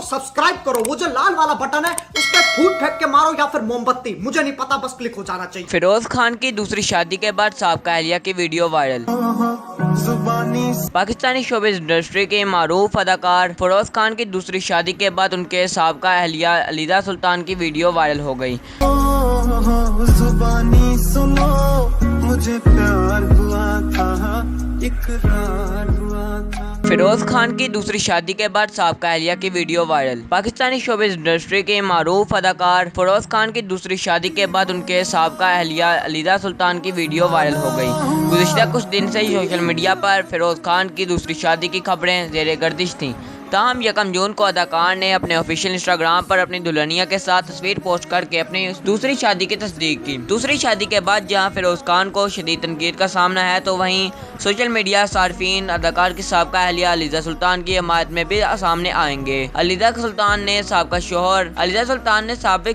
Subscribe करो, वो जो लाल वाला बटन है उस पर फूट फेंक के मारो या फिर मोमबत्ती, मुझे नहीं पता, बस क्लिक हो जाना चाहिए। फिरोज खान की दूसरी शादी के बाद साबका अहलिया की video viral. Pakistani showbiz industry के मारूफ अदाकार फिरोज खान की दूसरी शादी के बाद उनके साबका अहलिया अलीजा सुल्तान की वीडियो वायरल हो गई। जुबानी सुनो, मुझे प्यार हुआ था, इकरार हुआ था। फिरोज खान की दूसरी शादी के बाद साबका अहलिया की video viral. Pakistani showbiz industry के मारूफ अदाकार फिरोज खान की दूसरी शादी के बाद उनके साबका अहलिया अलीजा सुल्तान की वीडियो वायरल हो गई। गुज़िश्ता कुछ दिन से ही सोशल मीडिया पर फिरोज खान की दूसरी शादी की खबरें ज़ेरे गर्दिश थीं। ताहम 1 जून को अदाकार ने अपने ऑफिशियल इंस्टाग्राम पर अपनी दुल्हनिया के साथ तस्वीर पोस्ट करके अपनी दूसरी शादी की तस्दीक की। दूसरी शादी के बाद जहां फिरोज खान को शदीद तनकीद का सामना है, तो वहीं सोशल मीडिया सार्फिन अदाकार की साबका अहलिया अलीजा सुल्तान की हमायत में भी सामने आएंगे। अलीजा सुल्तान ने साबिक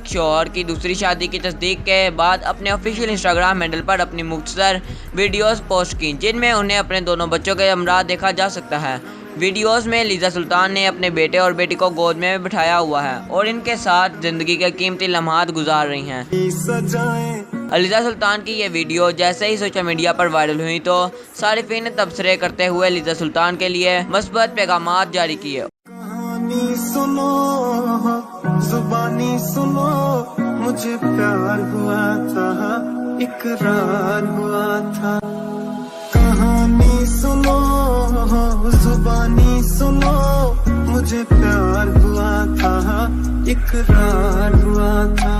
शौहर की दूसरी शादी की तस्दीक के बाद अपने ऑफिशियल इंस्टाग्राम हैंडल पर अपनी मुख्तसर वीडियोस पोस्ट की, जिनमें उन्हें अपने दोनों बच्चों के हमरा देखा जा सकता है। वीडियोस में अलीजा सुल्तान ने अपने बेटे और बेटी को गोद में बिठाया हुआ है और इनके साथ जिंदगी के कीमती लम्हात गुजार रही हैं। अलीजा सुल्तान की ये वीडियो जैसे ही सोशल मीडिया पर वायरल हुई, तो सारिफीन ने तबसरे करते हुए अलीजा सुल्तान के लिए मस्बत पैगामात जारी किए। कहानी सुनो, जुबानी सुनो, मुझे प्यार हुआ था, इकरार हुआ था। कहानी सुनो, जुबानी सुनो, मुझे प्यार हुआ था, इकरार हुआ था।